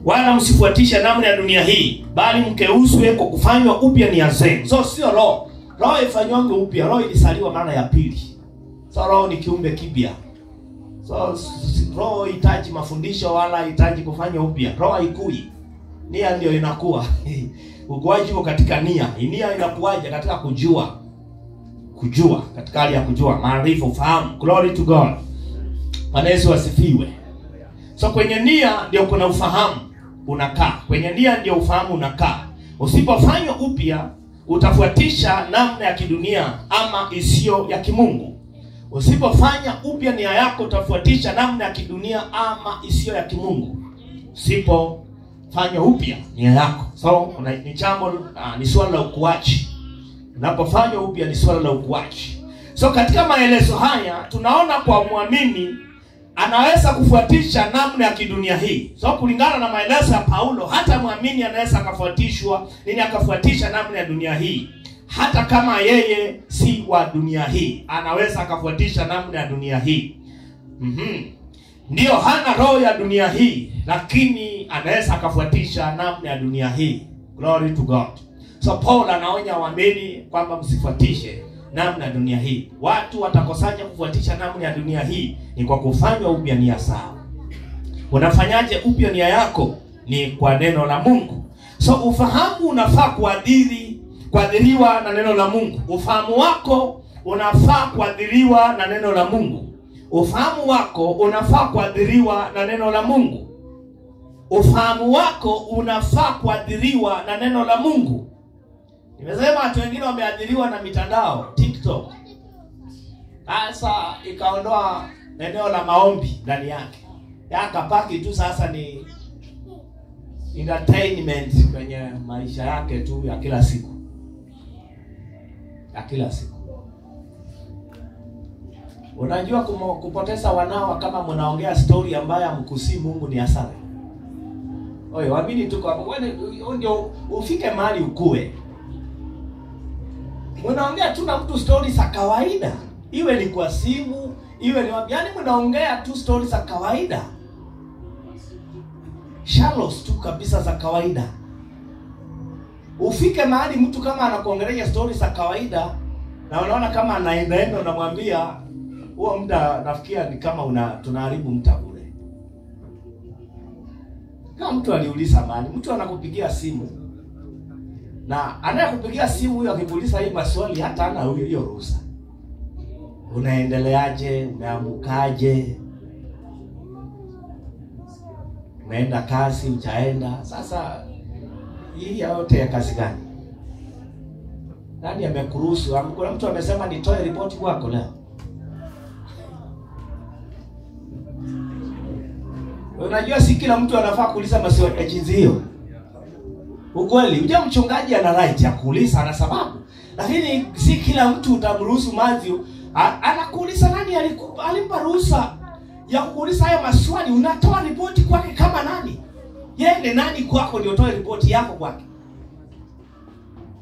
wala msifuatishe namna ya dunia hii, bali mkeuzwe kwa kufanywa upya nia zenu. So sio roho. Roho ifanywange upya. Roho ilisaliwa mara ya pili. So roho ni kiumbe kipya. So roho hitaji mafundisho wala hitaji kufanya upya. Roho haikui. Nia ndio inakuwa. Ukuaji uko katika nia. Nia inakuaje? Katika kujua. Kujua, katika hali ya kujua, maarifa, ufahamu. Glory to God. Bwana Yesu asifiwe. So kwenye nia ndio kuna ufahamu unakaa. Kwenye nia ndio ufahamu unakaa. Usipofanywa upya utafuatisha namna ya kidunia ama isiyo ya kimungu. Usipofanya upya nia yako utafuatisha namna ya kidunia ama isiyo ya kimungu. Usipofanya upya nia yako. So ni jambo ni swala la ukuaji. Unapofanya upya ni swala la ukuaji. So katika maelezo haya tunaona kwa muamini anaweza kufuatisha namna ya kidunia hii. So kulingana na maelezo ya Paulo, hata muamini anaweza akafuatisha namna ya dunia hii. Hata kama yeye si wa dunia hii, anaweza akafuatisha namna ya dunia hii. Ndio hana roho ya dunia hii, lakini anaweza akafuatisha namna ya dunia hii. Glory to God. So Paul anaonya waamini kwamba msifuatishe namna ya dunia hii. Watu watakosanya kufuatisha namna ya dunia hii ni kwa kufanywa upya nia sawa. Unafanyaje upya nia yako? Ni kwa neno la Mungu. So ufahamu unafaa kuadhiriwa na neno la Mungu. Ufahamu wako unafaa kuadhiriwa na neno la Mungu. Ufahamu wako unafaa kuadhiriwa na neno la Mungu. Ufahamu wako unafaa kuadhiriwa na neno la Mungu. Nimesema watu wengine wameadhiriwa na mitandao, TikTok. Sasa ikaondoa eneo la maombi ndani yake. Yakapaki tu sasa ni entertainment kwenye maisha yake tu ya kila siku. Ya kila siku. Unajua kupoteza wanao kama mnaongea story ambayo hamkusii Mungu ni hasara. Oye, waamini tu kwa wewe ndio ufike mahali ukue. Mnaongea tu na mtu stories za kawaida. Iwe ni kwa simu, iwe ni yaani mnaongea tu stories za kawaida. Shallows tu kabisa za kawaida. Ufike mahali mtu kama anakuongelea stories za kawaida na unaona kama anaenda unamwambia huo muda nafikia ni kama tunaharibu mta bure. Kama mtu aliuliza mali, mtu anakupigia simu. Na anayekupigia simu huyo akikuuliza hii maswali hata hana hiyo ruhusa. Unaendeleaje? Umeamukaje? Umeenda kazi, uchaenda? Sasa hii yote ya kazi gani? Nani amekuruhusu? Kuna mtu amesema nitoe ripoti kwako leo. Unajua si kila mtu anafaa kuuliza maswali ya jinsi hiyo. Ukweli, unajua mchungaji ana right ya kuuliza ana sababu. Lakini si kila mtu utamruhusu Matthew anakuuliza nani alimpa ruhusa ya kuuliza haya maswali. Unatoa ripoti kwake kama nani? Yeye ni nani kwako ndio utoe ripoti yako kwake?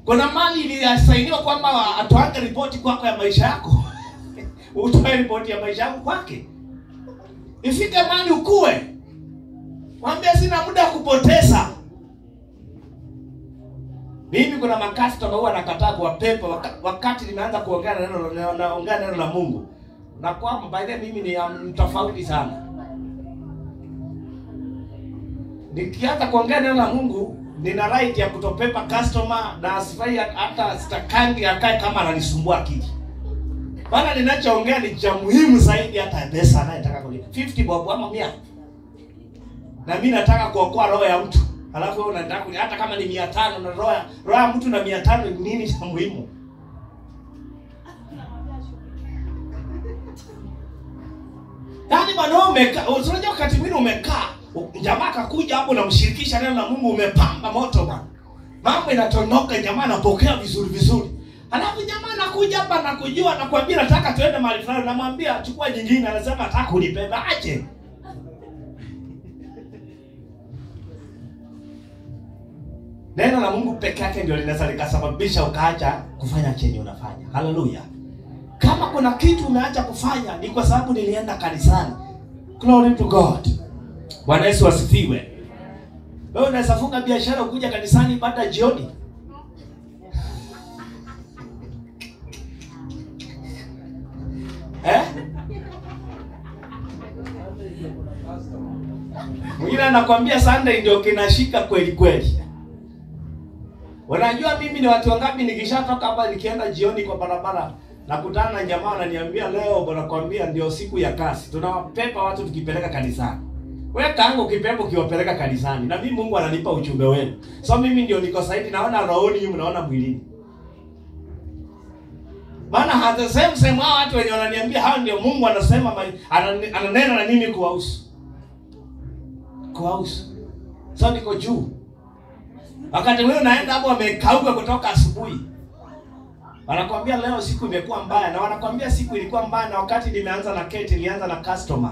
Kuna mali ilisainiwa kwamba atoange ripoti kwako ya maisha yako. Utoe ripoti ya maisha yako kwake. Ifike mali ukue. Mwambie sina muda kupoteza. Mimi kuna makastoma huwa nakataa kuwapepa wakati nimeanza kuongea neno la Mungu. Na kwa by the mimi ni tofauti sana. Nikianza kuongea neno la Mungu, nina right ya kutopepa customer na asifai hata sitakangi akae kama ananisumbua akili. Bana ninachoongea ni cha muhimu zaidi hata pesa anayetaka kulipa. 50 bob ama 100. Na mimi nataka kuokoa roho ya mtu. Alafu wewe unataka hata kama ni 500 na roho ya mtu na 500 ni nini cha muhimu? Yaani bwana umekaa, unajua wakati mwingine umekaa, jamaa akakuja hapo na mshirikisha neno la Mungu umepamba moto bwana. Mambo inatonoka, jamaa anapokea vizuri. Alafu jamaa anakuja hapa na kujua na kuambia nataka tuende mahali fulani, namwambia chukua nyingine, anasema nataka kunibeba aje. Neno la Mungu peke yake ndio linaweza likasababisha ukaacha kufanya chenye unafanya. Haleluya. Kama kuna kitu umeacha kufanya ni kwa sababu nilienda kanisani. Glory to God. Bwana Yesu asifiwe. Wewe unaweza funga biashara ukuja kanisani baada jioni. Mwingine anakuambia Sunday ndio kinashika kweli kweli. Unajua mimi ni watu wangapi nikishatoka hapa nikienda jioni kwa barabara nakutana na jamaa ananiambia leo bwana kwambia ndio siku ya kazi. Tunawapepa watu tukipeleka kanisani. Wewe kaangu kipepo kiwapeleka kanisani. Na mimi Mungu ananipa ujumbe wenu. So mimi ndio niko saidi naona rohoni yeye mnaona mwilini. Maana hata same hao watu wenye wananiambia hao ndio Mungu anasema ananena na mimi kuwahusu. So niko juu. Wakati wewe unaenda hapo wamekauka kutoka asubuhi. Wanakuambia leo siku imekuwa mbaya na wanakuambia siku ilikuwa mbaya na wakati nimeanza na Kate nilianza na customer.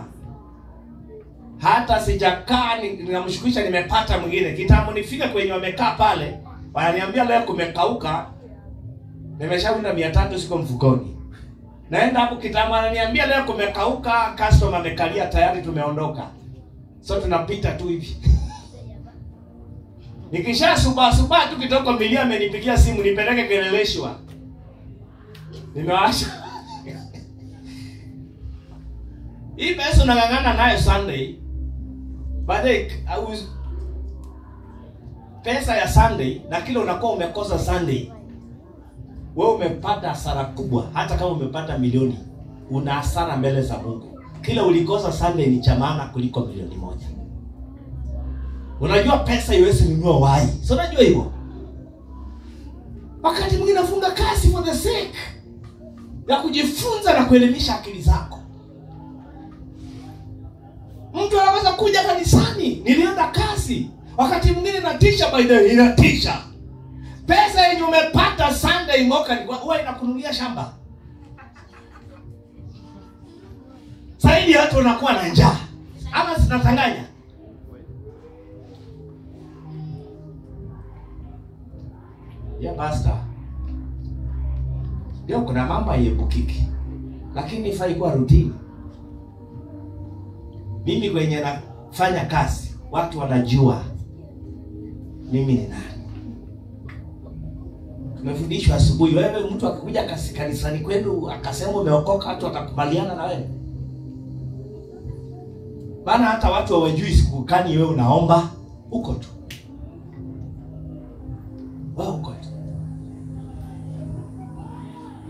Hata sijakaa ninamshukisha nimepata mwingine. Kitambo nifika kwenye wamekaa pale, wananiambia leo kumekauka. Nimeshaunda 300 siko mfukoni. Naenda hapo kitambo ananiambia leo kumekauka, customer amekalia tayari tumeondoka. So tunapita tu hivi. Nikisha suba tu kitoko milia amenipigia simu nipeleke keleleshwa. Nimewasha. Hii pesa unangangana nayo Sunday. Baadaye pesa ya Sunday na kile unakuwa umekosa Sunday. Wewe umepata hasara kubwa hata kama umepata milioni. Una hasara mbele za Mungu. Kila ulikosa Sunday ni cha maana kuliko milioni 1. Unajua pesa iwezi nunua wai. So unajua hivyo. Wakati mwingine unafunga kazi for the sake ya kujifunza na kuelimisha akili zako. Mtu anaweza kuja kanisani, nilienda kazi. Wakati mwingine inatisha by the way, inatisha. Pesa yenye umepata Sunday mwaka huwa inakununulia shamba. Saidi watu wanakuwa na njaa. Ama zinatanganya. Ya basta. Ndio kuna mambo hayepukiki. Lakini ifai kuwa routine. Mimi kwenye nafanya kazi, watu wanajua mimi ni nani. Tumefundishwa asubuhi wewe mtu akikuja kanisani kwenu akasema umeokoka watu watakubaliana na wewe. Bana hata watu hawajui siku gani wewe unaomba uko tu. Wewe uko tu.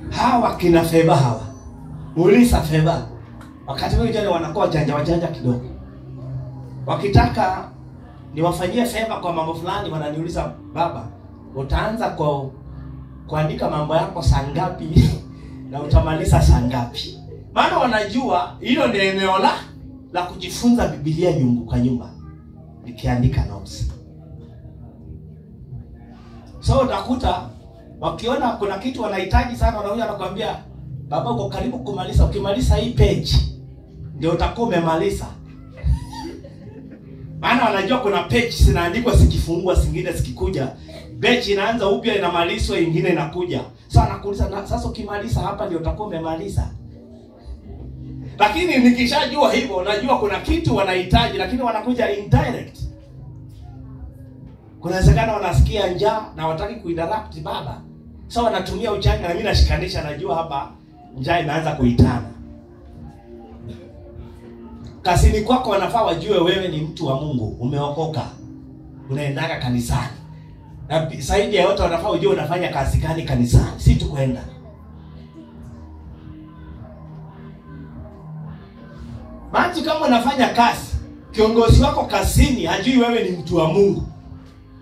Hawa kina Feba hawa. Mulisa Feba. Wakati wengine wanakuwa wajanja kidogo. Wakitaka niwafanyie Feba kwa mambo fulani wananiuliza baba, utaanza kuandika mambo yako saa ngapi na utamaliza saa ngapi? Maana wanajua hilo ndio eneo la kujifunza Biblia kwa nyumba. Nikiandika notes. So utakuta wakiona kuna kitu wanahitaji sana wanakuja nakwambia baba uko karibu kumaliza, ukimaliza hii page ndio utakuwa umemaliza. Maana wanajua kuna page zinaandikwa zikifungwa zingine zikikuja, page inaanza upya inamalizwa nyingine inakuja. So anakuuliza sasa ukimaliza hapa ndio utakuwa umemaliza. Lakini nikishajua hivyo najua kuna kitu wanahitaji lakini wanakuja indirect. Kuna wezekano wanasikia njaa na hawataki kuidirect baba. So wanatumia ujanja na mimi nashikanisha najua hapa njaa inaanza kuitana. Kasini kwako wanafaa wajue wewe ni mtu wa Mungu, umeokoka. Unaendaga kanisani. Na zaidi ya yote wanafaa wajue unafanya kazi gani kanisani, si tu kwenda. Maana kama unafanya kazi, kiongozi wako kazini hajui wewe ni mtu wa Mungu.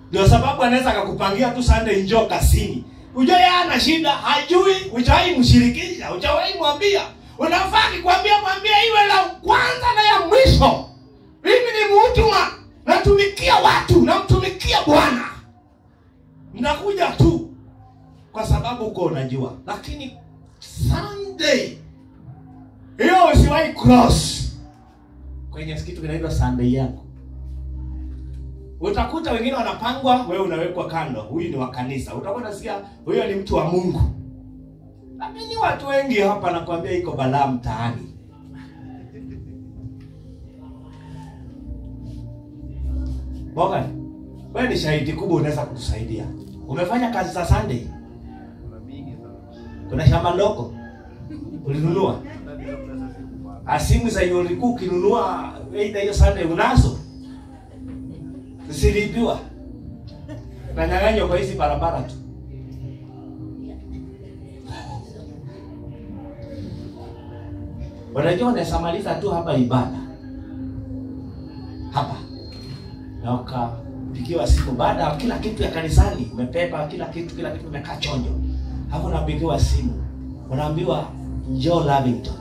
Ndio sababu anaweza akakupangia tu Sunday njoo kazini. Unajua yeye ana shida, hajui, hujai mshirikisha, hujai mwambia. Unafaa mwambie iwe la kwanza na ya mwisho. Mimi ni mtuma, natumikia watu, namtumikia Bwana. Ninakuja tu kwa sababu uko unajua. Lakini Sunday hiyo usiwahi cross kwenye kitu kinaitwa Sunday yako. Utakuta wengine wanapangwa, wewe unawekwa kando. Huyu ni wa kanisa. Utakuta sikia huyo ni mtu wa Mungu. Lakini watu wengi hapa nakwambia iko balaa mtaani. Boga, Wewe ni shahidi kubwa, unaweza kutusaidia. Umefanya kazi za Sunday? Kuna shamba ndogo ulinunua? Asimu za hiyo ulikuwa ukinunua wewe hiyo Sunday unazo? Zisilipiwa. Nanyang'anywa kwa hizi barabara tu. Unajua unaweza maliza tu hapa ibada. Hapa. Na ukapigiwa simu baada ya kila kitu ya kanisani, umepepa kila kitu umekaa chonjo. Hapo unapigiwa simu. Unaambiwa njoo Lavington.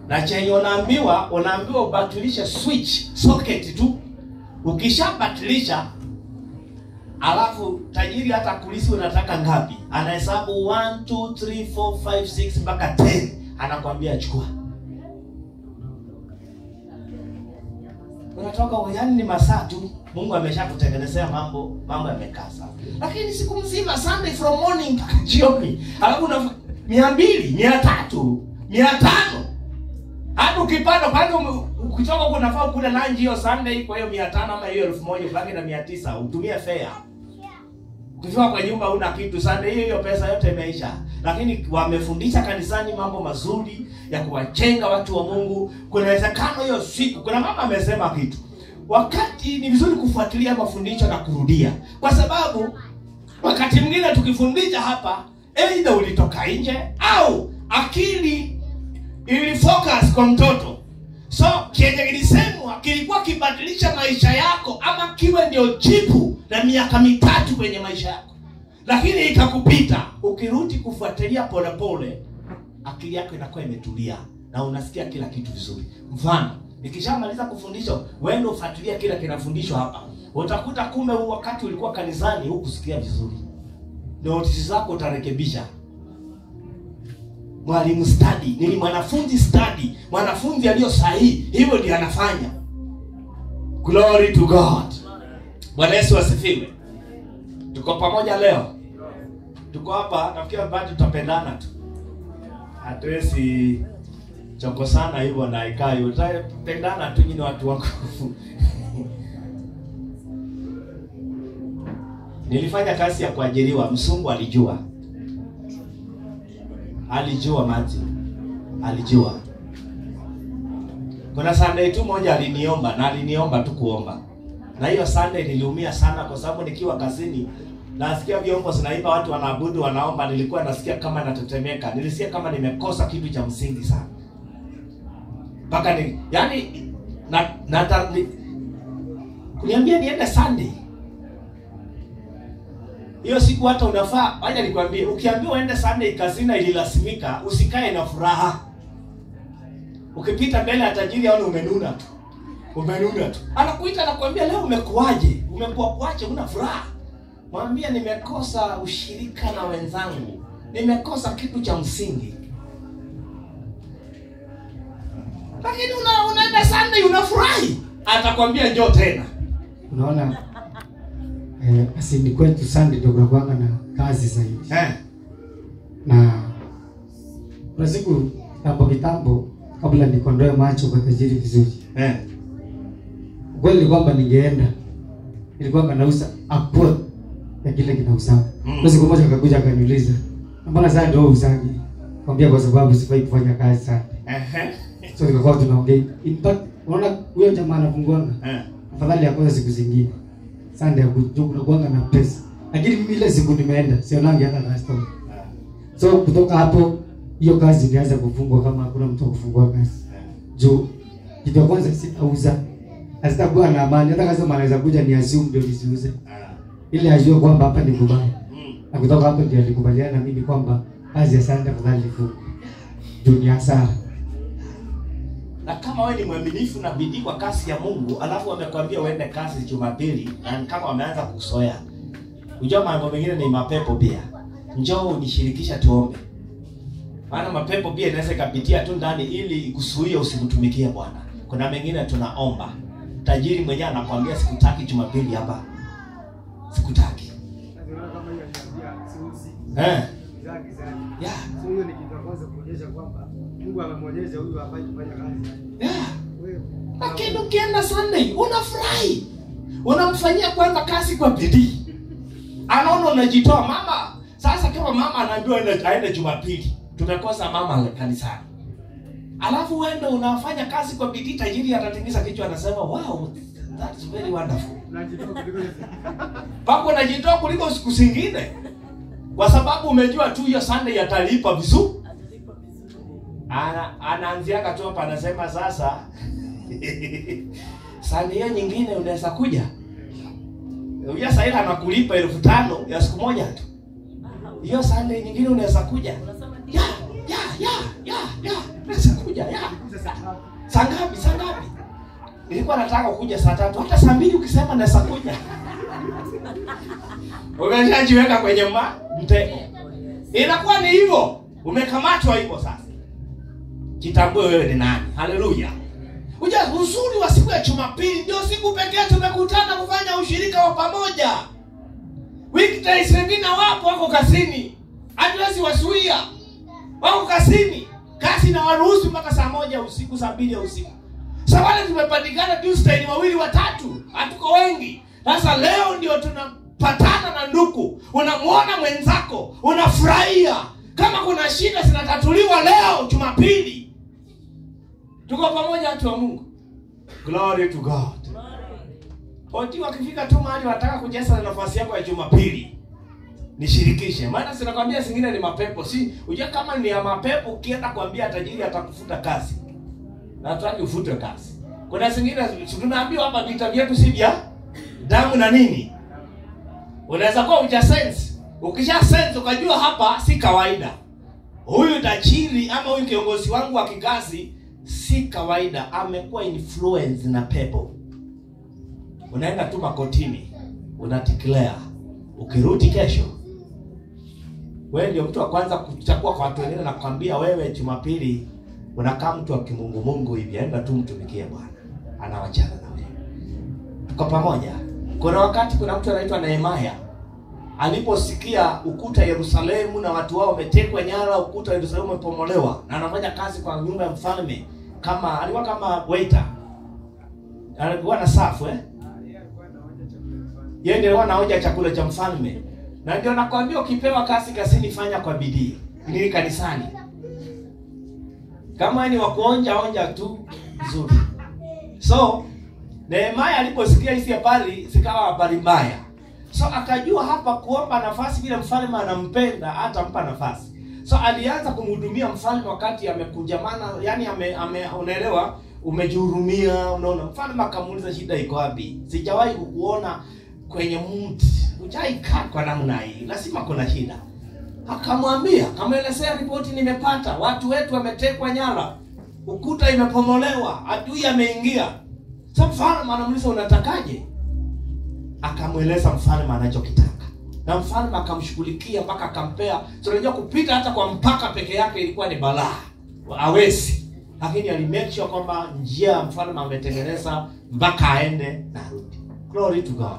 Na chenye unaambiwa ubatilishe switch socket tu. Ukishabatilisha alafu tajiri hata kulisi unataka ngapi? Anahesabu 1 2 3 4 5 6 mpaka 10. Anakuambia chukua. Unatoka yani ni masaa tu. Mungu ameshakutengenezea mambo yamekaa sawa. Lakini siku mzima Sunday from morning mpaka jioni. Alafu na 200, 300, 500. Hata ukipanda kwanza ukitoka huko unafaa kula lunch hiyo Sunday, kwa hiyo 500 ama hiyo 1000 baki na 900 utumie fare. Ukifika kwa nyumba una kitu Sunday, hiyo pesa yote imeisha. Lakini wamefundisha kanisani mambo mazuri ya kuwajenga watu wa Mungu. Kuna uwezekano hiyo siku kuna mama amesema kitu. Wakati ni vizuri kufuatilia mafundisho na kurudia. Kwa sababu wakati mwingine tukifundisha hapa, aidha ulitoka nje au akili ili focus kwa mtoto. So kienye kilisemwa kilikuwa kibadilisha maisha yako ama kiwe ndio jibu na miaka 3 kwenye maisha yako. Lakini ikakupita, ukirudi kufuatilia polepole, akili yako inakuwa imetulia na unasikia kila kitu vizuri. Mfano, nikishamaliza kufundisha, wewe ndio ufuatilia kila kinafundishwa hapa. Utakuta kumbe wakati ulikuwa kanisani hukusikia vizuri. Notes zako utarekebisha. Mwalimu study, nini mwanafunzi study, mwanafunzi aliyo sahihi, hivyo ndiye anafanya. Glory to God. Bwana Yesu asifiwe. Tuko pamoja leo. Tuko hapa, nafikiri bado tutapendana tu. Hatuwezi choko sana hivyo na ikayo. Tutapendana tu nyinyi watu wangu. Nilifanya kazi ya kuajiriwa, msungu alijua. Alijua maji. Alijua. Kuna Sunday tu moja aliniomba na aliniomba tu kuomba. Na hiyo Sunday niliumia sana kwa sababu nikiwa kazini nasikia vyombo zinaimba, watu wanaabudu, wanaomba, nilikuwa nasikia kama natetemeka. Nilisikia kama nimekosa kitu cha msingi sana. Mpaka ni yani kuniambia niende Sunday. Hiyo siku hata unafaa, wacha nikwambie, ukiambiwa uende Sunday kazini ililasimika, usikae na furaha. Ukipita mbele ya tajiri au umenuna tu. Umenuna tu. Anakuita anakuambia leo umekuaje? Umekuwa kwaje una furaha? Mwambie nimekosa ushirika na wenzangu. Nimekosa kitu cha msingi. Lakini unaenda Sunday unafurahi. Atakwambia njoo tena. Unaona asili kwetu Sunday ndio kunakuwa na kazi zaidi. Na kuna siku kitambo kabla nikondoe macho kwa tajiri vizuri. Kweli kwamba ningeenda. Nilikuwa nauza hapo ya kile kinauza. Kwa siku moja akakuja akaniuliza, "Mbona sasa ndio uzaji?" Kwambia kwa sababu sifai kufanya kazi sana. So nikakuwa tunaongea. In fact, unaona huyo jamaa anafunguanga. Afadhali akoza siku zingine. Sunday kunakuanga na pesa. Lakini mimi ile siku nimeenda, sionangi hata na store. So kutoka hapo hiyo kazi ilianza kufungwa kama hakuna mtu kufungua kazi. Juu kitu kwanza sitauza. Asitakuwa na amani, hata kama anaweza kuja ni assume ndio nisiuze. Ile ajue kwamba hapa ni kubaya. Na kutoka hapo ndio alikubaliana na mimi kwamba kazi ya Sunday afadhali ifunge. Dunia sana. Na kama wewe ni mwaminifu na bidii kwa kazi ya Mungu, alafu wamekwambia uende kazi Jumapili, na kama wameanza kusoea. Unajua mambo mengine ni mapepo pia. Njoo unishirikisha tuombe. Maana mapepo pia inaweza kupitia tu ndani ili kusuia usimtumikie Bwana. Kuna mengine tunaomba. Tajiri mwenyewe anakuambia sikutaki Jumapili hapa. Sikutaki. Sio hiyo ni kitu kwanza kuonyesha kwamba Mungu amemwonyesha huyu hafai kufanya kazi. Lakini ukienda Sunday unafurahi. Unamfanyia kwanza kazi kwa bidii. Anaona unajitoa. Mama, sasa kama mama anaambiwa aende Jumapili, tumekosa mama kanisani. Alafu uende unafanya kazi kwa bidii, tajiri atatingiza kichwa anasema, "Wow, that's very wonderful." Papo unajitoa kuliko siku zingine. Kwa sababu umejua tu hiyo Sunday atalipa vizuri. Anaanzia tu hapa anasema sasa Sunday nyingine unaweza kuja. Huyo sasa ila anakulipa 5,000 ya siku moja tu. Hiyo Sunday nyingine unaweza kuja. Ya. Unaweza kuja ya. Saa ngapi? Nilikuwa nataka kuja saa 3. Hata saa 2 ukisema naweza kuja. Umeshajiweka kwenye mtego. Inakuwa ni hivyo. Umekamatwa hivyo sasa. Jitambue wewe ni nani. Haleluya. Uzuri wa siku ya Jumapili ndio siku pekee tumekutana kufanya ushirika wa pamoja. Weekdays wengine wako kazini. Hatuwezi wasuia. Wako kazini. Kazi na waruhusu mpaka saa 1 usiku, saa 2 usiku. Sasa wale tumepatikana Tuesday ni 2 watatu. Hatuko wengi. Sasa leo ndio tunapatana na ndugu. Unamuona mwenzako, unafurahia. Kama kuna shida zinatatuliwa leo Jumapili. Tuko pamoja watu wa Mungu. Glory to God. Oti wakifika tu mahali wataka kujaza na nafasi yako ya Jumapili, nishirikishe. Maana sinakwambia zingine ni mapepo. Si unajua kama ni ya mapepo, ukienda kuambia tajiri atakufuta kazi. Na hataki ufute kazi. Kuna zingine tunaambiwa hapa vita vyetu si vya damu na nini. Unaweza kuwa ujasense. Ukisha sense ukajua hapa si kawaida. Huyu tajiri ama huyu kiongozi wangu wa kikazi si kawaida, amekuwa influence na pepo. Unaenda tu makotini, unadeclare, ukirudi kesho wewe ndio mtu wa kwanza kuchukua kwa watu wengine na kuambia wewe Jumapili unakaa mtu wa kimungu hivi, enda tu mtumikie Bwana. Anawachana na wewe. Tuko pamoja. Kuna wakati kuna mtu anaitwa Nehemia aliposikia ukuta Yerusalemu na watu wao wametekwa nyara, ukuta Yerusalemu umepomolewa, na anafanya kazi kwa nyumba ya mfalme alikuwa kama waiter. Alikuwa na safu yeye ndio anaoja chakula cha mfalme. Na ndio nakwambia ukipewa kazi kazini fanya kwa bidii. Ni kanisani. Kama ni wa kuonja tu vizuri. So Nehemia aliposikia hizi habari zikawa habari mbaya. So akajua hapa kuomba nafasi vile mfalme anampenda atampa nafasi. So alianza kumhudumia mfalme wakati amekunjamana, yani unaelewa, umejihurumia, unaona. Mfalme akamuuliza shida iko wapi? Sijawahi kukuona kwenye mti. Hujaikaa kwa namna hii. Lazima kuna shida. Akamwambia, kamuelezea ripoti nimepata. Watu wetu wametekwa nyara. Ukuta imepomolewa, adui ameingia. So mfalme anamuuliza unatakaje? Akamueleza mfalme anachokitaka. Na mfalme akamshughulikia mpaka akampea. So unajua kupita hata kwa mpaka peke yake ilikuwa ni balaa. Hawezi. Lakini alimake sure kwamba njia mfalme ametengeneza mpaka aende na arudi. Glory to God.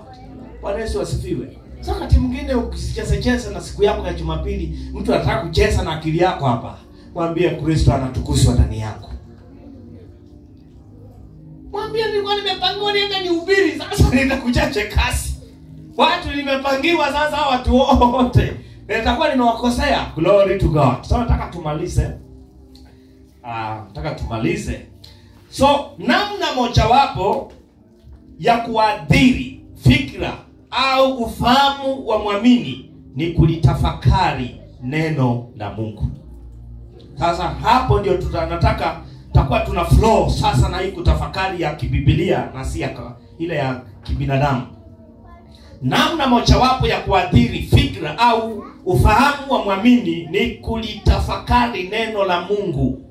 Bwana Yesu asifiwe. So wakati mwingine ukicheza na siku yako ya Jumapili, mtu anataka kucheza na akili yako hapa. Mwambie Kristo anatukuzwa ndani yako. Mwambie nilikuwa nimepangiwa niende nihubiri, sasa nitakuchache kasi. Watu nimepangiwa sasa watu wote. Nitakuwa nimewakosea. Glory to God. So nataka tumalize. So namna mojawapo ya kuadhiri fikra au ufahamu wa muamini ni kulitafakari neno la Mungu. Sasa hapo ndio tutakuwa tuna flow sasa na hii kutafakari ya kibiblia na si ile ya kibinadamu. Namna mojawapo ya kuadhiri fikra au ufahamu wa muamini ni kulitafakari neno la Mungu.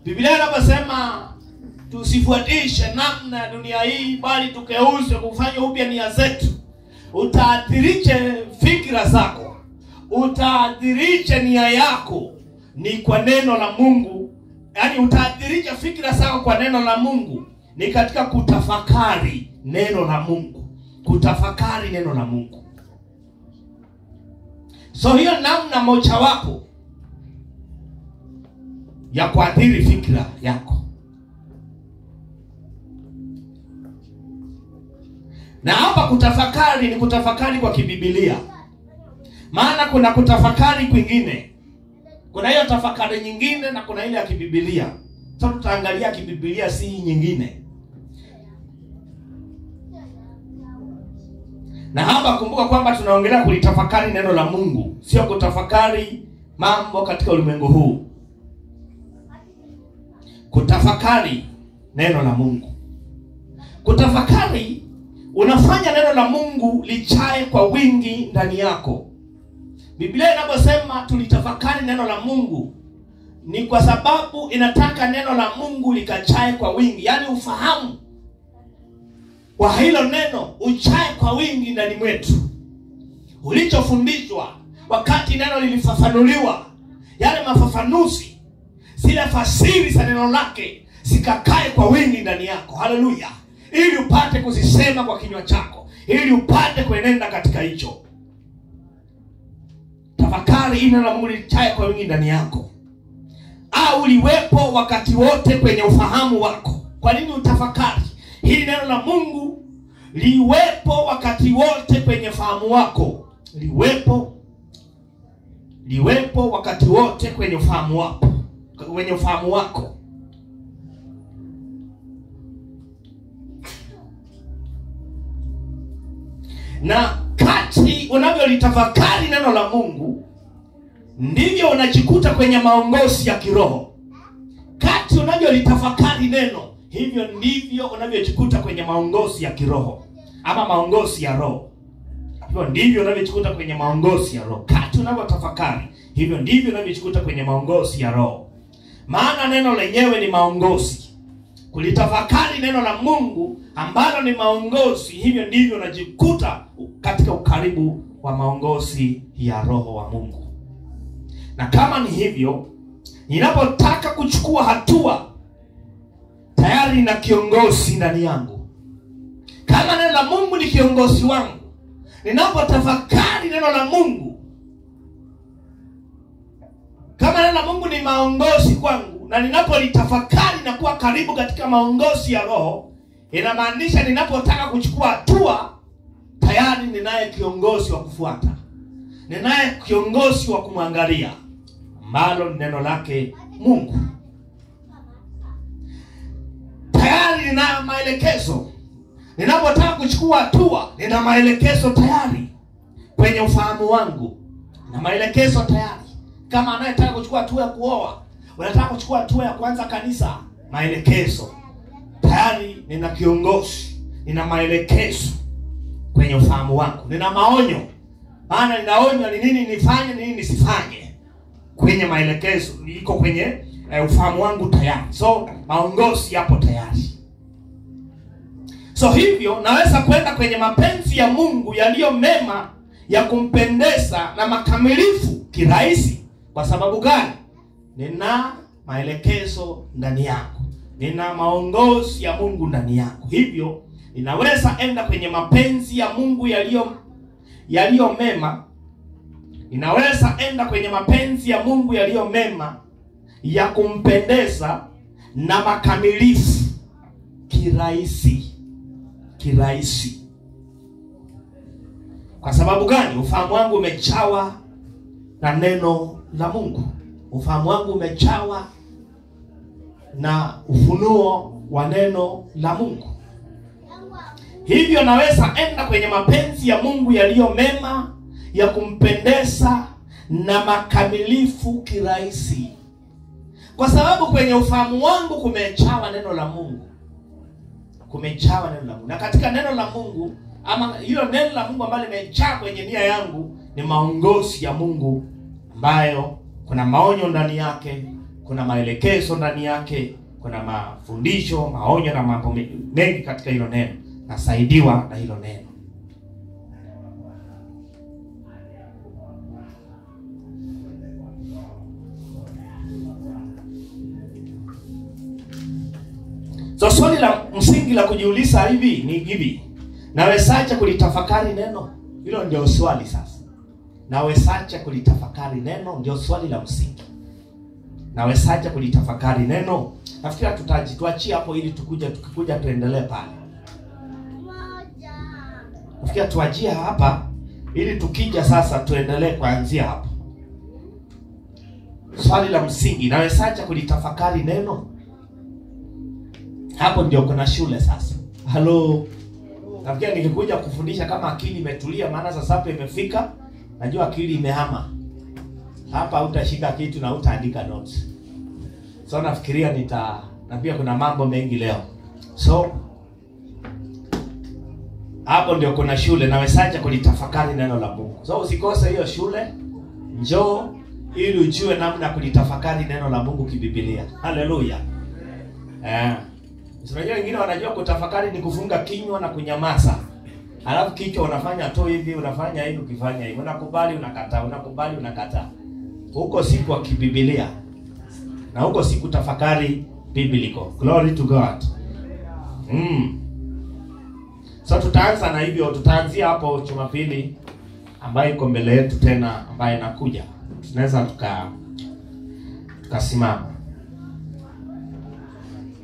Biblia inasema tusifuatishe namna ya dunia hii, bali tukeuze kufanya upya nia zetu. Utaadhirishe fikra zako, utaadhirishe nia yako ni kwa neno la Mungu. Yaani utaadhirishe fikra zako kwa neno la Mungu ni katika kutafakari neno la Mungu. Kutafakari neno la Mungu. So hiyo namna mojawapo ya kuadhiri fikra yako. Na hapa kutafakari ni kutafakari kwa kibibilia. Maana kuna kutafakari kwingine. Kuna hiyo tafakari nyingine na kuna ile ya kibibilia. Sasa tutaangalia kibibilia, si nyingine. Na hapa kumbuka kwamba tunaongelea kulitafakari neno la Mungu, sio kutafakari mambo katika ulimwengu huu. Kutafakari neno la Mungu. Kutafakari unafanya neno la Mungu lichae kwa wingi ndani yako. Biblia inaposema tulitafakari neno la Mungu, ni kwa sababu inataka neno la Mungu likachae kwa wingi. Yaani ufahamu wa hilo neno uchae kwa wingi ndani mwetu. Ulichofundishwa wakati neno lilifafanuliwa, yale mafafanuzi, zile fasiri za neno lake zikakae kwa wingi ndani yako. Haleluya. Ili upate kuzisema kwa kinywa chako, ili upate kuenenda katika hicho. Tafakari hili neno la Mungu lichae kwa wingi ndani yako. Au liwepo wakati wote kwenye ufahamu wako. Kwa nini utafakari? Hili neno la Mungu liwepo wakati wote kwenye fahamu wako. Liwepo wakati wote kwenye ufahamu wako. Kwenye ufahamu wako. Na kati unavyolitafakari neno la Mungu, ndivyo unajikuta kwenye maongozi ya kiroho. Kati unavyolitafakari neno, hivyo ndivyo unavyojikuta kwenye maongozi ya kiroho, ama maongozi ya roho. Hivyo ndivyo unavyojikuta kwenye maongozi ya roho. Kati unavyotafakari, hivyo ndivyo unavyojikuta kwenye maongozi ya roho. Maana neno lenyewe ni maongozi. Kulitafakari neno la Mungu ambalo ni maongozi, hivyo ndivyo unajikuta katika ukaribu wa maongozi ya roho wa Mungu. Na kama ni hivyo, ninapotaka kuchukua hatua, tayari na kiongozi ndani yangu. Kama neno la Mungu ni kiongozi wangu, ninapotafakari neno la Mungu, kama neno la Mungu ni maongozi kwangu, na ninapolitafakari na kuwa karibu katika maongozi ya roho, inamaanisha ninapotaka kuchukua hatua, tayari ninaye kiongozi wa kufuata. Ninaye kiongozi wa kumwangalia, ambalo ni neno lake Mungu. Tayari nina maelekezo. Ninapotaka kuchukua hatua, nina maelekezo tayari kwenye ufahamu wangu. Na maelekezo tayari. Kama anayetaka kuchukua hatua ya kuoa, unataka kuchukua hatua ya kuanza kanisa, maelekezo. Tayari nina kiongozi, nina maelekezo kwenye ufahamu wangu. Nina maonyo. Maana ninaonywa ni nini nifanye, ni nini nisifanye. Kwenye maelekezo, iko kwenye ufahamu wangu tayari. So, maongozi yapo tayari. So hivyo, naweza kwenda kwenye mapenzi ya Mungu yaliyo mema, ya kumpendeza na makamilifu kirahisi. Kwa sababu gani? Nina maelekezo ndani yangu. Nina maongozi ya Mungu ndani yangu. Hivyo, ninaweza enda kwenye mapenzi ya Mungu yaliyo mema. Ninaweza enda kwenye mapenzi ya Mungu yaliyo mema, ya kumpendeza na makamilifu kirahisi. Kwa sababu gani? Ufahamu wangu umechawa na neno la Mungu. Ufahamu wangu umechawa na ufunuo wa neno la Mungu. Hivyo naweza enda kwenye mapenzi ya Mungu yaliyo mema, ya kumpendeza na makamilifu kirahisi. Kwa sababu kwenye ufahamu wangu kumechawa neno la Mungu. Kumechawa neno la Mungu. Na katika neno la Mungu, ama hilo neno la Mungu ambalo limejaa kwenye nia yangu, ni maongozi ya Mungu ambayo kuna maonyo ndani yake, kuna maelekezo ndani yake, kuna mafundisho, maonyo na mambo mengi katika hilo neno. Nasaidiwa na hilo neno. So swali la msingi la kujiuliza hivi ni hivi: nawezaje kulitafakari neno? Hilo ndio swali sasa. Nawezaje kulitafakari neno? Ndio swali la msingi. Nawezaje kulitafakari neno? Nafikiri tuachie hapo ili tukikuja tuendelee pale. Nafikia tuajie hapa ili tukija sasa tuendelee kuanzia hapo. Swali la msingi, nawezaje kulitafakari neno? Hapo ndio kuna shule sasa. Halo. Nafikia nikikuja kufundisha kama akili imetulia, maana sasa hapo imefika, najua akili imehama. Hapa utashika kitu na utaandika notes. So nafikiria na pia kuna mambo mengi leo. So hapo ndio kuna shule, nawezaje kulitafakari neno la Mungu. So usikose hiyo shule, njoo ili ujue namna kulitafakari neno la Mungu kibiblia. Haleluya. Unajua wengine wanajua kutafakari ni kufunga kinywa na kunyamaza. Alafu kichwa unafanya tu hivi, unafanya hivi, ukifanya hivi, unakubali unakataa, unakubali unakataa. Huko si kwa kibiblia. Na huko si kutafakari biblical. Glory to God. So tutaanza na hivyo, tutaanzia hapo Jumapili ambayo iko mbele yetu tena, ambayo inakuja. Tunaweza tukasimama.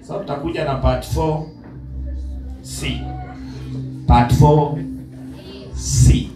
So tutakuja na part 4C. Part 4C.